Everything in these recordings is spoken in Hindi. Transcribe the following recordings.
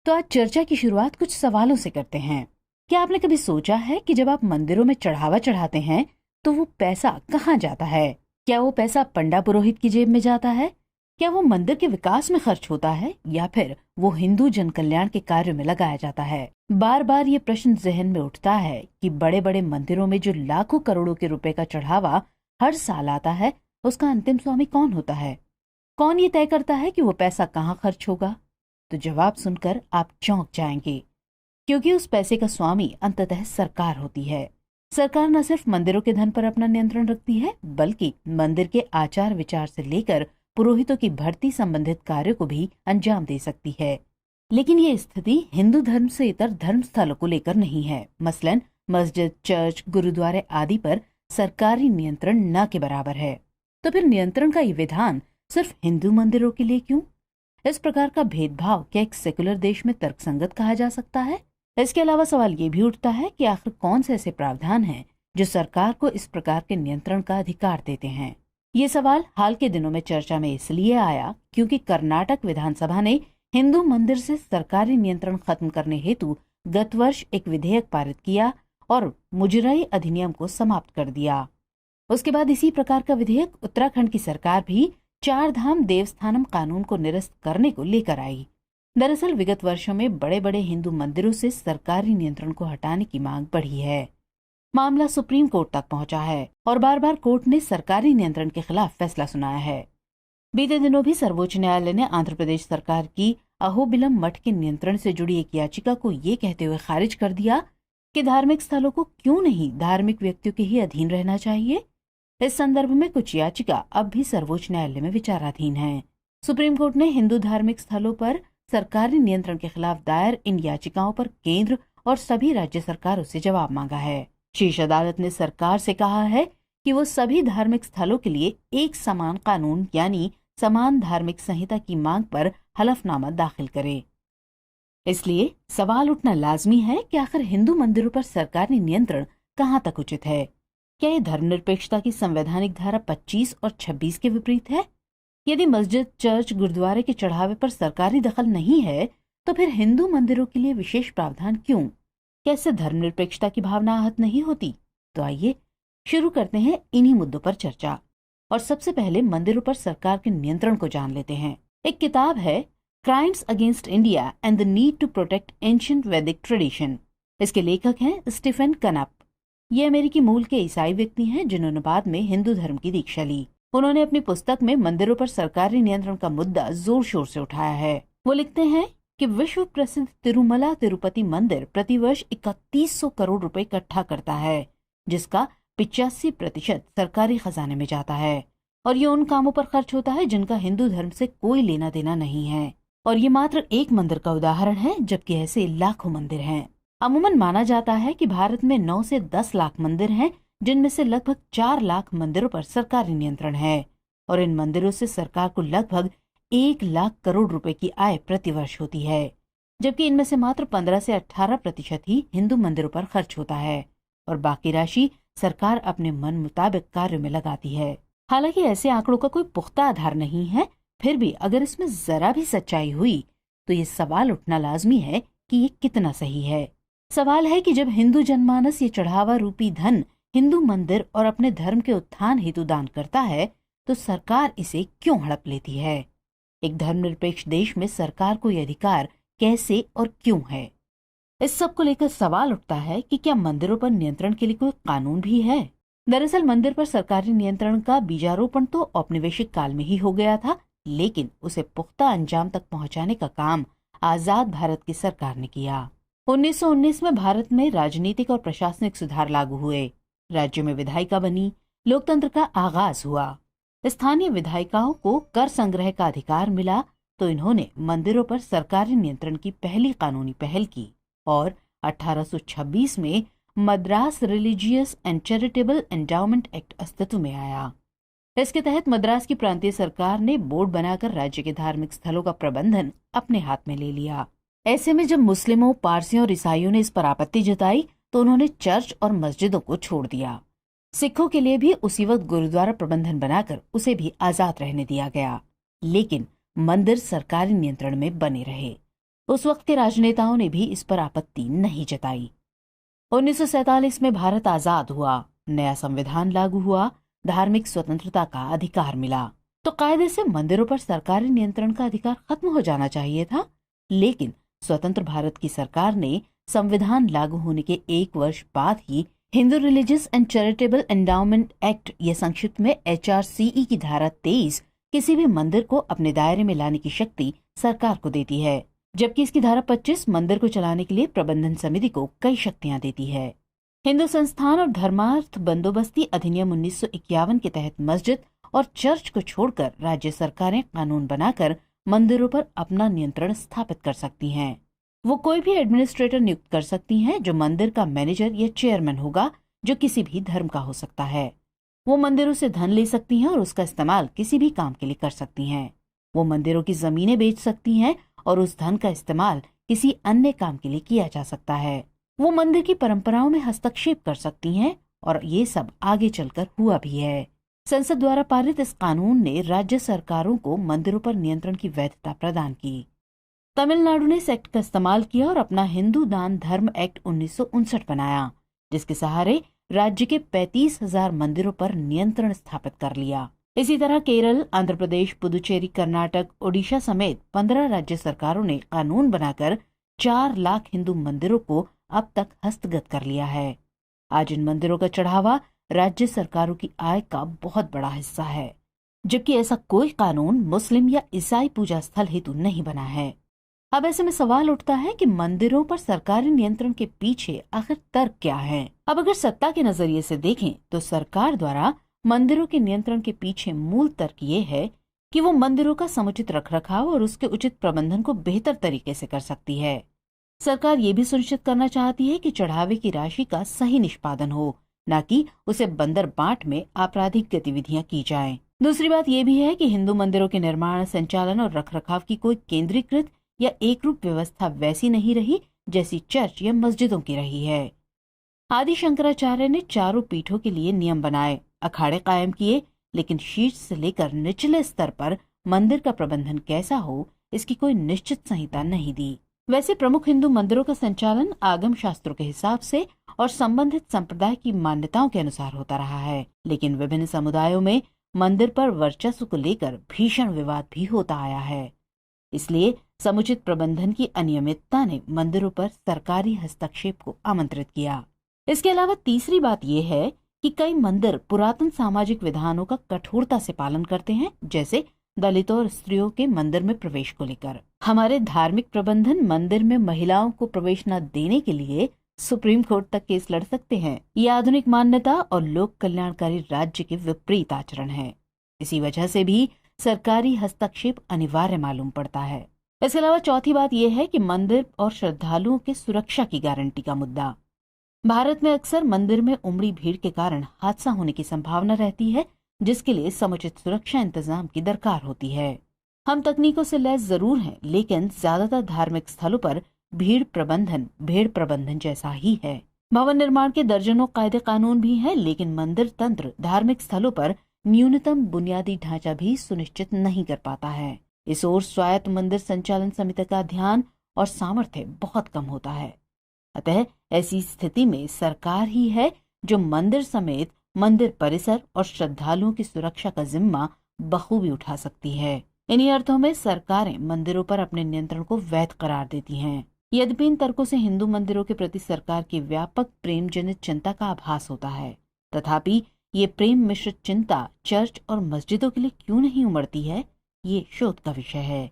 तो आज चर्चा की शुरुआत कुछ सवालों से करते हैं। क्या आपने कभी सोचा है कि जब आप मंदिरों में चढ़ावा चढ़ाते हैं तो वो पैसा कहाँ जाता है? क्या वो पैसा पंडा पुरोहित की जेब में जाता है? क्या वो मंदिर के विकास में खर्च होता है या फिर वो हिंदू जन कल्याण के कार्य में लगाया जाता है? बार बार ये प्रश्न जहन में उठता है कि बड़े बड़े मंदिरों में जो लाखों करोड़ों के रुपए का चढ़ावा हर साल आता है, उसका अंतिम स्वामी कौन होता है? कौन ये तय करता है कि वो पैसा कहाँ खर्च होगा? तो जवाब सुनकर आप चौंक जाएंगे, क्योंकि उस पैसे का स्वामी अंततः सरकार होती है। सरकार न सिर्फ मंदिरों के धन पर अपना नियंत्रण रखती है, बल्कि मंदिर के आचार विचार से लेकर पुरोहितों की भर्ती संबंधित कार्यों को भी अंजाम दे सकती है। लेकिन ये स्थिति हिंदू धर्म से इतर धर्म स्थलों को लेकर नहीं है। मसलन मस्जिद, चर्च, गुरुद्वारे आदि पर सरकारी नियंत्रण न के बराबर है। तो फिर नियंत्रण का ये विधान सिर्फ हिंदू मंदिरों के लिए क्यों? इस प्रकार का भेदभाव क्या एक सेकुलर देश में तर्कसंगत कहा जा सकता है? इसके अलावा सवाल ये भी उठता है कि आखिर कौन से ऐसे प्रावधान हैं जो सरकार को इस प्रकार के नियंत्रण का अधिकार देते हैं। ये सवाल हाल के दिनों में चर्चा में इसलिए आया क्योंकि कर्नाटक विधानसभा ने हिंदू मंदिर से सरकारी नियंत्रण खत्म करने हेतु गत वर्ष एक विधेयक पारित किया और मुजराई अधिनियम को समाप्त कर दिया। उसके बाद इसी प्रकार का विधेयक उत्तराखंड की सरकार भी चार धाम देवस्थानम कानून को निरस्त करने को लेकर आई। दरअसल विगत वर्षों में बड़े बड़े हिंदू मंदिरों से सरकारी नियंत्रण को हटाने की मांग बढ़ी है। मामला सुप्रीम कोर्ट तक पहुंचा है और बार बार कोर्ट ने सरकारी नियंत्रण के खिलाफ फैसला सुनाया है। बीते दिनों भी सर्वोच्च न्यायालय ने आंध्र प्रदेश सरकार की अहोबिलम मठ के नियंत्रण से जुड़ी एक याचिका को ये कहते हुए खारिज कर दिया कि धार्मिक स्थलों को क्यों नहीं धार्मिक व्यक्तियों के ही अधीन रहना चाहिए। इस संदर्भ में कुछ याचिका अब भी सर्वोच्च न्यायालय में विचाराधीन है। सुप्रीम कोर्ट ने हिंदू धार्मिक स्थलों पर सरकारी नियंत्रण के खिलाफ दायर इन याचिकाओं पर केंद्र और सभी राज्य सरकारों से जवाब मांगा है। शीर्ष अदालत ने सरकार से कहा है कि वो सभी धार्मिक स्थलों के लिए एक समान कानून यानी समान धार्मिक संहिता की मांग पर हलफनामा दाखिल करे। इसलिए सवाल उठना लाजमी है कि आखिर हिंदू मंदिरों पर सरकारी नियंत्रण कहाँ तक उचित है? क्या ये धर्मनिरपेक्षता की संवैधानिक धारा 25 और 26 के विपरीत है? यदि मस्जिद, चर्च, गुरुद्वारे के चढ़ावे पर सरकारी दखल नहीं है, तो फिर हिंदू मंदिरों के लिए विशेष प्रावधान क्यों? क्या इससे धर्मनिरपेक्षता की भावना आहत नहीं होती? तो आइए शुरू करते हैं इन्हीं मुद्दों पर चर्चा। और सबसे पहले मंदिरों पर सरकार के नियंत्रण को जान लेते हैं। एक किताब है crimes against India and the need to protect ancient Vedic tradition. इसके लेखक हैं स्टीफन कनप। ये अमेरिकी मूल के ईसाई व्यक्ति हैं जिन्होंने बाद में हिंदू धर्म की दीक्षा ली। उन्होंने अपनी पुस्तक में मंदिरों पर सरकारी नियंत्रण का मुद्दा जोर शोर से उठाया है। वो लिखते हैं कि विश्व प्रसिद्ध तिरुमला तिरुपति मंदिर प्रतिवर्ष 3100 करोड़ रुपए इकट्ठा करता है, जिसका 85% सरकारी खजाने में जाता है। और ये उन कामों पर खर्च होता है जिनका हिंदू धर्म से कोई लेना देना नहीं है। और ये मात्र एक मंदिर का उदाहरण है, जबकि ऐसे लाखों मंदिर हैं। अमूमन माना जाता है कि भारत में 9 से 10 लाख मंदिर हैं, जिनमें से लगभग 4 लाख मंदिरों पर सरकारी नियंत्रण है। और इन मंदिरों से सरकार को लगभग 1 लाख करोड़ रुपए की आय प्रतिवर्ष होती है, जबकि इनमें से मात्र 15 से 18% ही हिंदू मंदिरों पर खर्च होता है और बाकी राशि सरकार अपने मन मुताबिक कार्यों में लगाती है। हालांकि ऐसे आंकड़ों का कोई पुख्ता आधार नहीं है, फिर भी अगर इसमें जरा भी सच्चाई हुई तो ये सवाल उठना लाजमी है कि ये कितना सही है। सवाल है कि जब हिंदू जनमानस ये चढ़ावा रूपी धन हिंदू मंदिर और अपने धर्म के उत्थान हेतु दान करता है, तो सरकार इसे क्यों हड़प लेती है? एक धर्मनिरपेक्ष देश में सरकार को यह अधिकार कैसे और क्यों है? इस सब को लेकर सवाल उठता है कि क्या मंदिरों पर नियंत्रण के लिए कोई कानून भी है? दरअसल मंदिर पर सरकारी नियंत्रण का बीजारोपण तो औपनिवेशिक काल में ही हो गया था, लेकिन उसे पुख्ता अंजाम तक पहुंचाने का काम आजाद भारत की सरकार ने किया। 1919 में भारत में राजनीतिक और प्रशासनिक सुधार लागू हुए। राज्य में विधायिका बनी, लोकतंत्र का आगाज हुआ। स्थानीय विधायिकाओं को कर संग्रह का अधिकार मिला, तो इन्होंने मंदिरों पर सरकारी नियंत्रण की पहली कानूनी पहल की और 1826 में Madras religious and charitable endowment act अस्तित्व में आया। इसके तहत मद्रास की प्रांतीय सरकार ने बोर्ड बनाकर राज्य के धार्मिक स्थलों का प्रबंधन अपने हाथ में ले लिया। ऐसे में जब मुस्लिमों, पारसियों और ईसाइयों ने इस पर आपत्ति जताई तो उन्होंने चर्च और मस्जिदों को छोड़ दिया। सिखों के लिए भी उसी वक्त गुरुद्वारा प्रबंधन बनाकर उसे भी आजाद रहने दिया गया, लेकिन मंदिर सरकारी नियंत्रण में बने रहे। उस वक्त के राजनेताओं ने भी इस पर आपत्ति नहीं जताई। 1947 में भारत आजाद हुआ, नया संविधान लागू हुआ, धार्मिक स्वतंत्रता का अधिकार मिला, तो कायदे से मंदिरों पर सरकारी नियंत्रण का अधिकार खत्म हो जाना चाहिए था। लेकिन स्वतंत्र भारत की सरकार ने संविधान लागू होने के 1 वर्ष बाद ही Hindu religious and charitable endowment act, या संक्षिप्त में HRCE की धारा 23 किसी भी मंदिर को अपने दायरे में लाने की शक्ति सरकार को देती है, जबकि इसकी धारा 25 मंदिर को चलाने के लिए प्रबंधन समिति को कई शक्तियां देती है। हिंदू संस्थान और धर्मार्थ बंदोबस्ती अधिनियम 1951 के तहत मस्जिद और चर्च को छोड़कर राज्य सरकारें कानून बनाकर मंदिरों पर अपना नियंत्रण स्थापित कर सकती हैं। वो कोई भी एडमिनिस्ट्रेटर नियुक्त कर सकती हैं जो मंदिर का मैनेजर या चेयरमैन होगा, जो किसी भी धर्म का हो सकता है। वो मंदिरों से धन ले सकती हैं और उसका इस्तेमाल किसी भी काम के लिए कर सकती हैं। वो मंदिरों की जमीनें बेच सकती हैं और उस धन का इस्तेमाल किसी अन्य काम के लिए किया जा सकता है। वो मंदिर की परंपराओं में हस्तक्षेप कर सकती हैं, और ये सब आगे चलकर हुआ भी है। संसद द्वारा पारित इस कानून ने राज्य सरकारों को मंदिरों पर नियंत्रण की वैधता प्रदान की। तमिलनाडु ने इस एक्ट का इस्तेमाल किया और अपना हिंदू दान धर्म एक्ट 1959 बनाया, जिसके सहारे राज्य के 35,000 मंदिरों पर नियंत्रण स्थापित कर लिया। इसी तरह केरल, आंध्र प्रदेश, पुदुचेरी, कर्नाटक, ओडिशा समेत 15 राज्य सरकारों ने कानून बनाकर 4 लाख हिंदू मंदिरों को अब तक हस्तगत कर लिया है। आज इन मंदिरों का चढ़ावा राज्य सरकारों की आय का बहुत बड़ा हिस्सा है, जबकि ऐसा कोई कानून मुस्लिम या ईसाई पूजा स्थल हेतु नहीं बना है। अब ऐसे में सवाल उठता है कि मंदिरों पर सरकारी नियंत्रण के पीछे आखिर तर्क क्या है? अब अगर सत्ता के नजरिए से देखें तो सरकार द्वारा मंदिरों के नियंत्रण के पीछे मूल तर्क ये है कि वो मंदिरों का समुचित रखरखाव और उसके उचित प्रबंधन को बेहतर तरीके से कर सकती है। सरकार ये भी सुनिश्चित करना चाहती है कि चढ़ावे की राशि का सही निष्पादन हो, न कि उसे बंदर बांट में आपराधिक गतिविधियां की जाएं। दूसरी बात यह भी है कि हिंदू मंदिरों के निर्माण, संचालन और रखरखाव की कोई केंद्रीकृत या एकरूप व्यवस्था वैसी नहीं रही जैसी चर्च या मस्जिदों की रही है। आदि शंकराचार्य ने चारों पीठों के लिए नियम बनाए, अखाड़े कायम किए, लेकिन शीर्ष से लेकर निचले स्तर पर मंदिर का प्रबंधन कैसा हो, इसकी कोई निश्चित संहिता नहीं दी। वैसे प्रमुख हिंदू मंदिरों का संचालन आगम शास्त्रों के हिसाब से और संबंधित संप्रदाय की मान्यताओं के अनुसार होता रहा है, लेकिन विभिन्न समुदायों में मंदिर पर वर्चस्व को लेकर भीषण विवाद भी होता आया है। इसलिए समुचित प्रबंधन की अनियमितता ने मंदिरों पर सरकारी हस्तक्षेप को आमंत्रित किया। इसके अलावा तीसरी बात यह है कि कई मंदिर पुरातन सामाजिक विधानों का कठोरता से पालन करते हैं, जैसे दलितों और स्त्रियों के मंदिर में प्रवेश को लेकर। हमारे धार्मिक प्रबंधन मंदिर में महिलाओं को प्रवेश न देने के लिए सुप्रीम कोर्ट तक केस लड़ सकते हैं। ये आधुनिक मान्यता और लोक कल्याणकारी राज्य के विपरीत आचरण है। इसी वजह से भी सरकारी हस्तक्षेप अनिवार्य मालूम पड़ता है। इसके अलावा चौथी बात यह है कि मंदिर और श्रद्धालुओं के सुरक्षा की गारंटी का मुद्दा। भारत में अक्सर मंदिर में उमड़ी भीड़ के कारण हादसा होने की संभावना रहती है, जिसके लिए समुचित सुरक्षा इंतजाम की दरकार होती है। हम तकनीकों से लैस जरूर हैं, लेकिन ज्यादातर धार्मिक स्थलों पर भीड़ प्रबंधन जैसा ही है। भवन निर्माण के दर्जनों कायदे कानून भी हैं, लेकिन मंदिर तंत्र धार्मिक स्थलों पर न्यूनतम बुनियादी ढांचा भी सुनिश्चित नहीं कर पाता है। इस ओर स्वायत्त मंदिर संचालन समिति का ध्यान और सामर्थ्य बहुत कम होता है। अतः ऐसी स्थिति में सरकार ही है जो मंदिर समेत मंदिर परिसर और श्रद्धालुओं की सुरक्षा का जिम्मा बखूबी उठा सकती है। इन्हीं अर्थों में सरकारें मंदिरों पर अपने नियंत्रण को वैध करार देती हैं। यद्यपि इन तर्कों से हिंदू मंदिरों के प्रति सरकार की व्यापक प्रेम जनित चिंता का आभास होता है, तथापि ये प्रेम मिश्रित चिंता चर्च और मस्जिदों के लिए क्यों नहीं उमड़ती है, ये शोध का विषय है।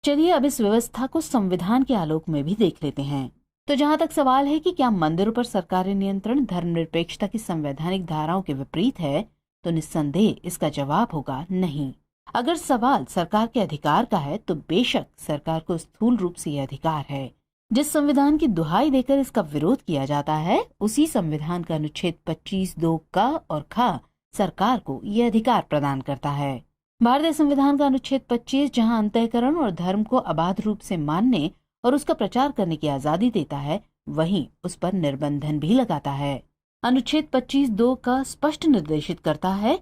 चलिए अब इस व्यवस्था को संविधान के आलोक में भी देख लेते हैं। तो जहां तक सवाल है कि क्या मंदिरों पर सरकारी नियंत्रण धर्मनिरपेक्षता की संवैधानिक धाराओं के विपरीत है, तो निस्संदेह इसका जवाब होगा नहीं। अगर सवाल सरकार के अधिकार का है तो बेशक सरकार को स्थूल रूप से यह अधिकार है। जिस संविधान की दुहाई देकर इसका विरोध किया जाता है, उसी संविधान का अनुच्छेद 25(2) क और ख सरकार को यह अधिकार प्रदान करता है। भारतीय संविधान का अनुच्छेद 25 जहां अंतःकरण और धर्म को अबाध रूप से मानने और उसका प्रचार करने की आजादी देता है, वहीं उस पर निर्बंधन भी लगाता है। अनुच्छेद 25(2) का स्पष्ट निर्देशित करता है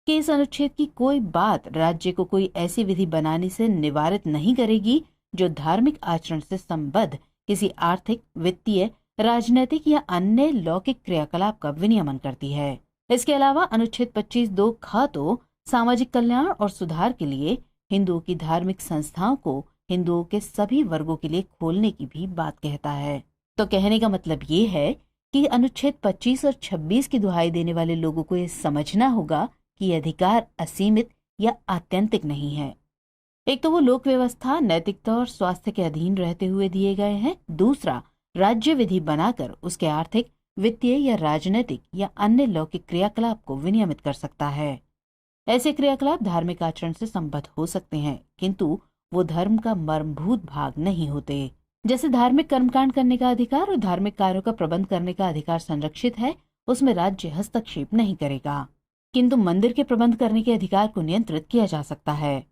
कि इस अनुच्छेद की कोई बात राज्य को कोई ऐसी विधि बनाने से निवारित नहीं करेगी जो धार्मिक आचरण से संबद्ध किसी आर्थिक, वित्तीय, राजनीतिक या अन्य लौकिक क्रियाकलाप का विनियमन करती है। इसके अलावा अनुच्छेद 25(2) ख तो सामाजिक कल्याण और सुधार के लिए हिंदुओं की धार्मिक संस्थाओं को हिंदुओं के सभी वर्गों के लिए खोलने की भी बात कहता है। तो कहने का मतलब ये है कि अनुच्छेद 25 और 26 की दुहाई देने वाले लोगों को ये समझना होगा कि ये अधिकार असीमित या आत्यंतिक नहीं है। एक तो वो लोक व्यवस्था, नैतिकता और स्वास्थ्य के अधीन रहते हुए दिए गए हैं। दूसरा, राज्य विधि बनाकर उसके आर्थिक, वित्तीय या राजनीतिक या अन्य लौकिक क्रियाकलाप को विनियमित कर सकता है। ऐसे क्रियाकलाप धार्मिक आचरण से संबद्ध हो सकते हैं, किंतु वो धर्म का मर्मभूत भाग नहीं होते। जैसे धार्मिक कर्मकांड करने का अधिकार और धार्मिक कार्यों का प्रबंध करने का अधिकार संरक्षित है, उसमें राज्य हस्तक्षेप नहीं करेगा, किंतु मंदिर के प्रबंध करने के अधिकार को नियंत्रित किया जा सकता है।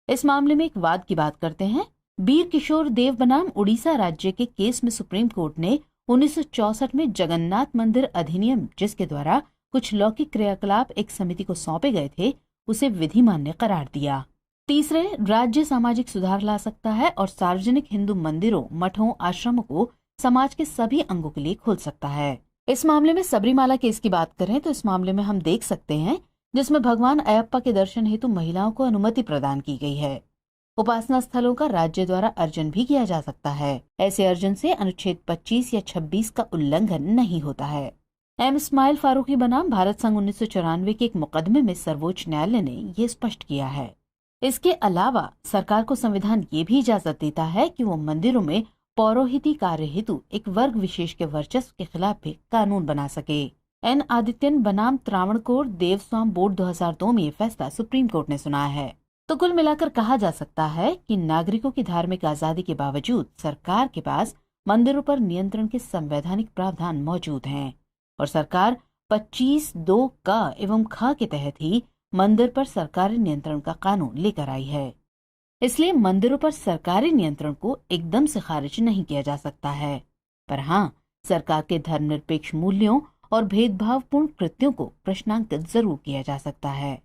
इस मामले में एक वाद की बात करते हैं। बीर किशोर देव बनाम उड़ीसा राज्य के केस में सुप्रीम कोर्ट ने 1964 में जगन्नाथ मंदिर अधिनियम, जिसके द्वारा कुछ लौकिक क्रियाकलाप एक समिति को सौंपे गए थे, उसे विधि मान्य करार दिया। तीसरे, राज्य सामाजिक सुधार ला सकता है और सार्वजनिक हिंदू मंदिरों, मठों, आश्रमों को समाज के सभी अंगों के लिए खोल सकता है। इस मामले में सबरीमाला केस की बात करें तो इस मामले में हम देख सकते हैं जिसमें भगवान अयप्पा के दर्शन हेतु महिलाओं को अनुमति प्रदान की गई है। उपासना स्थलों का राज्य द्वारा अर्जन भी किया जा सकता है। ऐसे अर्जन से अनुच्छेद 25 या 26 का उल्लंघन नहीं होता है। एम इस्माइल फारूकी बनाम भारत संघ 1994 के एक मुकदमे में सर्वोच्च न्यायालय ने ये स्पष्ट किया है। इसके अलावा सरकार को संविधान ये भी इजाजत देता है कि वो मंदिरों में पौरोहिती कार्य हेतु एक वर्ग विशेष के वर्चस्व के खिलाफ भी कानून बना सके। एन आदित्यन बनाम त्रावणकोर देवस्वाम बोर्ड 2002 में ये फैसला सुप्रीम कोर्ट ने सुनाया है। तो कुल मिलाकर कहा जा सकता है कि नागरिकों की धार्मिक आजादी के बावजूद सरकार के पास मंदिरों पर नियंत्रण के संवैधानिक प्रावधान मौजूद हैं और सरकार 25(2) क एवं ख के तहत ही मंदिर पर सरकारी नियंत्रण का कानून लेकर आई है। इसलिए मंदिरों पर सरकारी नियंत्रण को एकदम से खारिज नहीं किया जा सकता है, पर हाँ, सरकार के धर्मनिरपेक्ष मूल्यों और भेदभावपूर्ण कृत्यों को प्रश्नांकित जरूर किया जा सकता है।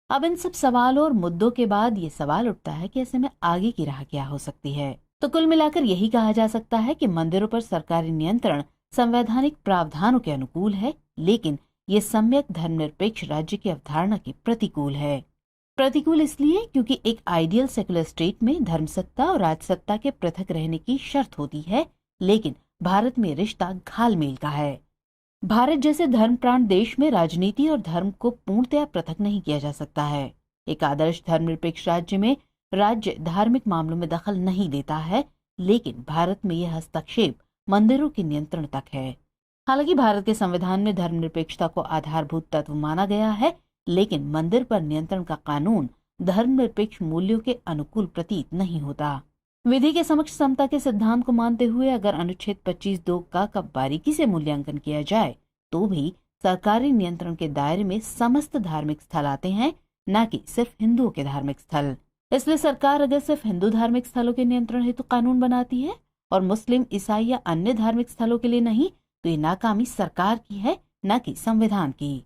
अब इन सब सवालों और मुद्दों के बाद ये सवाल उठता है कि ऐसे में आगे की राह क्या हो सकती है। तो कुल मिलाकर यही कहा जा सकता है कि मंदिरों पर सरकारी नियंत्रण संवैधानिक प्रावधानों के अनुकूल है, लेकिन ये सम्यक धर्मनिरपेक्ष राज्य की अवधारणा के प्रतिकूल है। प्रतिकूल इसलिए क्योंकि एक आइडियल सेकुलर स्टेट में धर्मसत्ता और राजसत्ता के पृथक रहने की शर्त होती है, लेकिन भारत में रिश्ता घालमेल का है। भारत जैसे धर्मप्राण देश में राजनीति और धर्म को पूर्णतया पृथक नहीं किया जा सकता है। एक आदर्श धर्मनिरपेक्ष राज्य में राज्य धार्मिक मामलों में दखल नहीं देता है, लेकिन भारत में यह हस्तक्षेप मंदिरों के नियंत्रण तक है। हालांकि भारत के संविधान में धर्मनिरपेक्षता को आधारभूत तत्व माना गया है, लेकिन मंदिर पर नियंत्रण का कानून धर्मनिरपेक्ष मूल्यों के अनुकूल प्रतीत नहीं होता। विधि के समक्ष समता के सिद्धांत को मानते हुए अगर अनुच्छेद 25(2) का बारीकी से मूल्यांकन किया जाए तो भी सरकारी नियंत्रण के दायरे में समस्त धार्मिक स्थल आते हैं, न कि सिर्फ हिंदुओं के धार्मिक स्थल। इसलिए सरकार अगर सिर्फ हिंदू धार्मिक स्थलों के नियंत्रण हेतु कानून बनाती है और मुस्लिम, ईसाई या अन्य धार्मिक स्थलों के लिए नहीं, तो ये नाकामी सरकार की है, न कि संविधान की।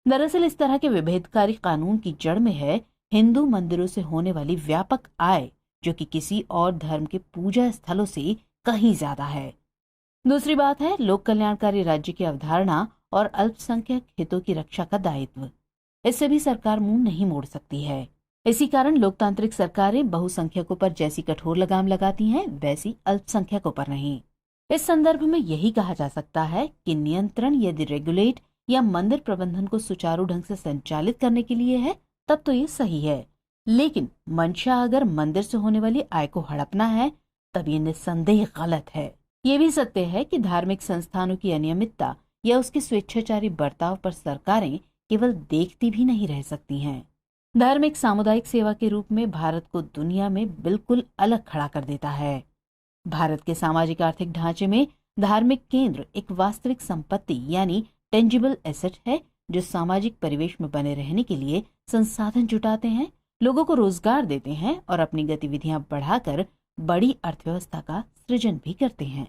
दरअसल इस तरह के विभेदकारी कानून की जड़ में है हिंदू मंदिरों से होने वाली व्यापक आय, जो कि किसी और धर्म के पूजा स्थलों से कहीं ज्यादा है। दूसरी बात है लोक कल्याणकारी राज्य की अवधारणा और अल्पसंख्यक हितों की रक्षा का दायित्व। इससे भी सरकार मुंह नहीं मोड़ सकती है। इसी कारण लोकतांत्रिक सरकारें बहुसंख्यकों पर जैसी कठोर लगाम लगाती हैं, वैसी अल्पसंख्यकों पर नहीं। इस संदर्भ में यही कहा जा सकता है कि नियंत्रण यदि रेगुलेट या मंदिर प्रबंधन को सुचारू ढंग से संचालित करने के लिए है, तब तो ये सही है, लेकिन मंशा अगर मंदिर से होने वाली आय को हड़पना है, तब ये निस्संदेह गलत है। ये भी सत्य है कि धार्मिक संस्थानों की अनियमितता या उसके स्वेच्छाचारी बर्ताव पर सरकारें केवल देखती भी नहीं रह सकती हैं। धार्मिक सामुदायिक सेवा के रूप में भारत को दुनिया में बिल्कुल अलग खड़ा कर देता है। भारत के सामाजिक आर्थिक ढांचे में धार्मिक केंद्र एक वास्तविक संपत्ति यानी टेंजिबल एसेट है, जो सामाजिक परिवेश में बने रहने के लिए संसाधन जुटाते हैं, लोगों को रोजगार देते हैं और अपनी गतिविधियां बढ़ाकर बड़ी अर्थव्यवस्था का सृजन भी करते हैं।